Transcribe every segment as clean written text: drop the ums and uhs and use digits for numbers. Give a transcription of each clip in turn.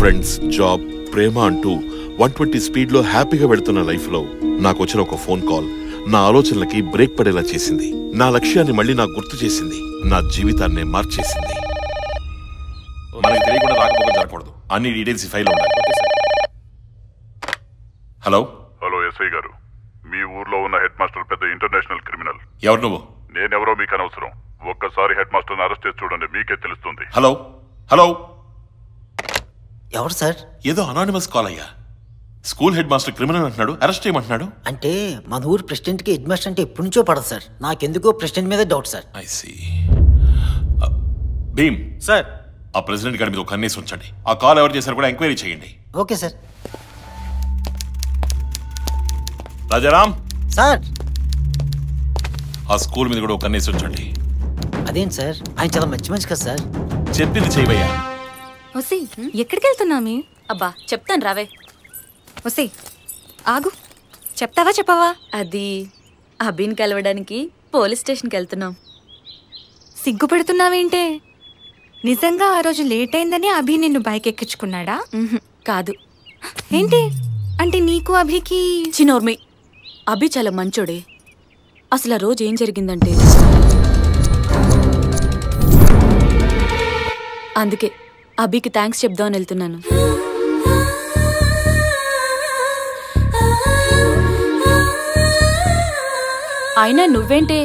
Friends, job, ప్రేమ అంటూ 120 speed లో హ్యాపీగా వెళుతున్న లైఫ్ లో నాకు వచ్చిన ఒక ఫోన్ కాల్ నా ఆలోచనలకి బ్రేక్ పడేలా చేసింది. నా లక్ష్యాన్ని మళ్ళీ నాకు గుర్తు చేసింది. నా జీవితాన్ని మార్చేసింది. మనకి తెలియకుండా రాకపోక జరగకూడదు. అన్ని డీటెయిల్స్ ఫైల్ ఉండాలి. హలో హలో ఎస్ఐ గారు, మీ ఊర్లో ఉన్న హెడ్ మాస్టర్ పెద్ద ఇంటర్నేషనల్ క్రిమినల్. ఎవరు నువ్వు? నేనెవరో మీకు అనవసరం. ఒక్కసారి హెడ్ మాస్టర్ని అరెస్ట్ చేసి చూడండి, మీకే తెలుస్తుంది. హలో హలో, ఎవరు సార్? ఏదో అనానిమస్ కాల్ అయ్యా. స్కూల్ హెడ్ మాస్టర్ క్రిమినల్ అంటున్నాడు, అరెస్ట్ చేయమంటున్నాడు. అంటే మన ఊరు ప్రెసిడెంట్ కి హెడ్ మాస్టర్ అంటే ఎప్పటి నుంచో పడదు సార్. నాకెందుకో ప్రెసిడెంట్ మీద doubt sir. I see. Bheem sir, ఆ ప్రెసిడెంట్ గారి మీద ఒక కన్నేసి ఉంచండి. ఆ కాల్ ఎవరు చేశారు కూడా ఎంక్వైరీ చేయండి. Okay sir. రాజారాం సార్, ఆ స్కూల్ మీద కూడా ఒక కన్నేసి ఉంచండి. అదేంటి సార్, ఆయన చాలా మంచి మనిషి కదా సార్. చెప్పింది చేయవయ్యా. ఒసి, ఎక్కడికి వెళ్తున్నామే? అబ్బా చెప్తాను రావే. ఒసి ఆగు, చెప్తావా చెప్పవా? అది అభిని కలవడానికి పోలీస్ స్టేషన్కి వెళ్తున్నాం. సిగ్గుపడుతున్నావేంటే? నిజంగా ఆ రోజు లేట్ అయిందని అభి నిన్ను బైక్ ఎక్కించుకున్నాడా? కాదు. ఏంటి అంటే నీకు అభికి? చిన్నోర్మి, అభి చాలా మంచోడే. అసలు ఆ రోజు ఏం జరిగిందంటే, అందుకే అభికి థ్యాంక్స్ చెప్దామని వెళ్తున్నాను. అయినా నువ్వేంటే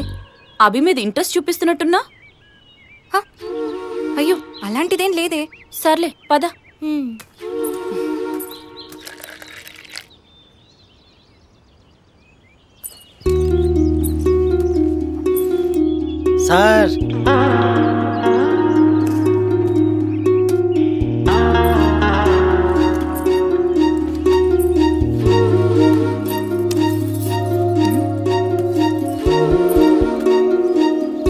అభి మీద ఇంట్రెస్ట్ చూపిస్తున్నట్టున్నా? అయ్యో అలాంటిదేం లేదే. సర్లే పద. సార్,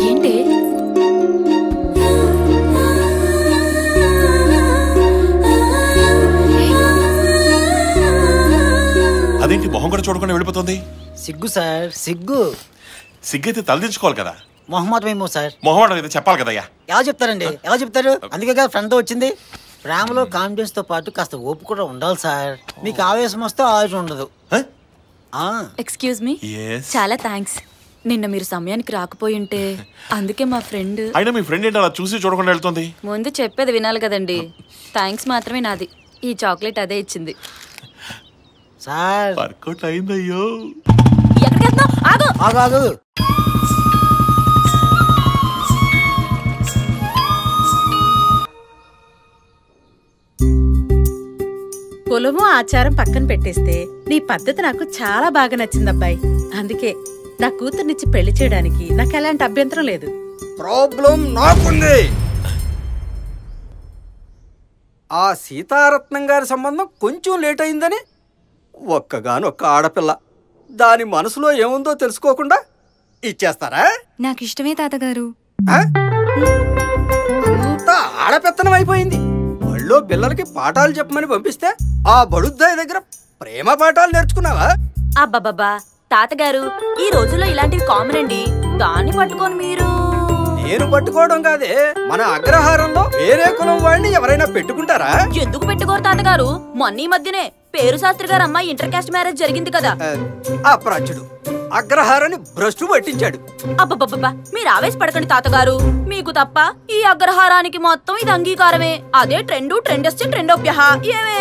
ఏంటి అదేంటి మొహం కూడా చూడకుండా వెళ్ళిపోతుంది? సిగ్గు సార్, సిగ్గు. సిగ్గైతే తలదించుకోవాలి కదా. మొహమాటం ఏమో సార్. మొహమాట అయితే చెప్పాలి కదయ్యా. ఎలా చెప్తారండి, ఎలా చెప్తారు? అందుకే కదా ఫ్రెండ్ తో వచ్చింది. ప్రేమలో కాన్ఫిడెన్స్ తో పాటు కాస్త ఓపు కూడా ఉండాలి సార్. మీకు ఆవేశం వస్తే ఆవేశం ఉండదు. Excuse me. చాలా థ్యాంక్స్. నిన్న మీరు సమయానికి రాకపోయి ఉంటే అందుకే మా ఫ్రెండ్. అయినా మీ ఫ్రెండ్ ఏంటి అలా చూసి చూడకుండా వెళ్తుంది? ముందు చెప్పేది వినాలి కదండి. థ్యాంక్స్ మాత్రమే నాది. ఈ చాక్లెట్ అదే ఇచ్చింది. సార్ వర్కౌట్ అయిందయ్యో. ఎక్కడికి వెళ్తున్నావ్? ఆగు ఆగు ఆగు. కులము ఆచారం పక్కన పెట్టేస్తే నీ పద్ధతి నాకు చాలా బాగా నచ్చిందబ్బాయి. అందుకే నా కూతుర్నిచ్చి పెళ్లి చేయడానికి నాకు ఎలాంటి అభ్యంతరం లేదు. ప్రాబ్లం నాకుంది. ఆ సీతారత్నం గారి సంబంధం కొంచెం లేట్ అయిందని ఒక్కగానొక్క ఆడపిల్ల, దాని మనసులో ఏముందో తెలుసుకోకుండా ఇచ్చేస్తారా? నాకు ఇష్టమే తాతగారు. అంతా ఆడపెత్తనం అయిపోయింది. బళ్ళో పిల్లలకి పాఠాలు చెప్పమని పంపిస్తే ఆ బడుద్దాయి దగ్గర ప్రేమ పాఠాలు నేర్చుకున్నావా? అబ్బబ్బబ్బా తాతగారు, ఈ రోజుల్లో ఇలాంటివి కామన్ అండి. దాన్ని పట్టుకొని మీరు. నేను పట్టుకోవడం కాదే, మన అగ్రహారంలో వేరే కులం వాడిని ఎవరైనా పెట్టుకుంటారా? ఎందుకు పెట్టుకోరు తాతగారు? మొన్న ఈ మధ్యనే పేరు శాస్త్రి గారు అమ్మాయి ఇంటర్ కాస్ట్ మ్యారేజ్ జరిగింది కదా. అప్రాచ్యుడు అగ్రహారాన్ని భ్రష్టు పట్టించాడు. అబ్బబ్బబ్బా మీరు ఆవేశపడకండి తాతగారు. మీకు తప్ప ఈ అగ్రహారానికి మొత్తం ఇది అంగీకారమే. అదే ట్రెండ్ వస్తే ట్రెండోప్యహ. ఏమే?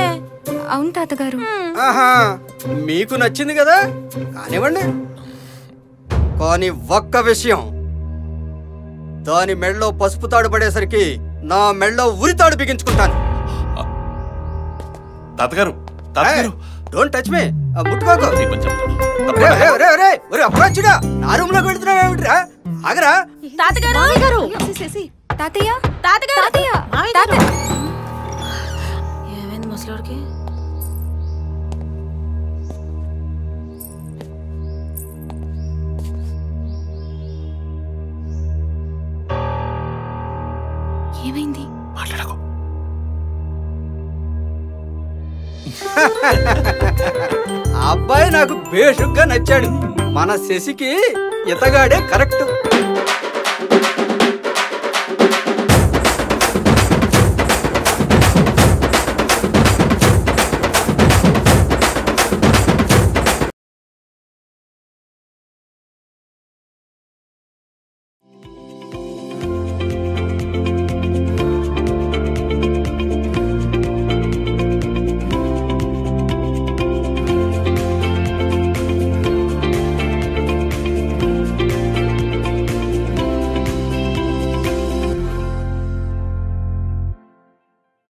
అవును తాతగారు. ఆహా, మీకు నచ్చింది కదా, కానివ్వండి. కానీ ఒక్క విషయం, దాని మెళ్ళో పసుపు తాడు పడేసరికి నా మెళ్ళో ఉరితాడు బిగించుకుంటాను. తాతగారు తాతగారు, డోంట్ టచ్ మీ. ముట్టుకోకు. అప్రాచ్యుడా, నా రూమ్ లోకి వెళ్తున్నావేమిట్రా? ఆగరా. తాతగారు. తాతయ్య తాతగారు. తాతయ్య. ఏమైంది ముసలోడికి? ఏమైంది? మాట్లాడకు. అబ్బాయి నాకు బేషుగ్గా నచ్చాడు. మన శశికి ఇతగాడే కరెక్ట్.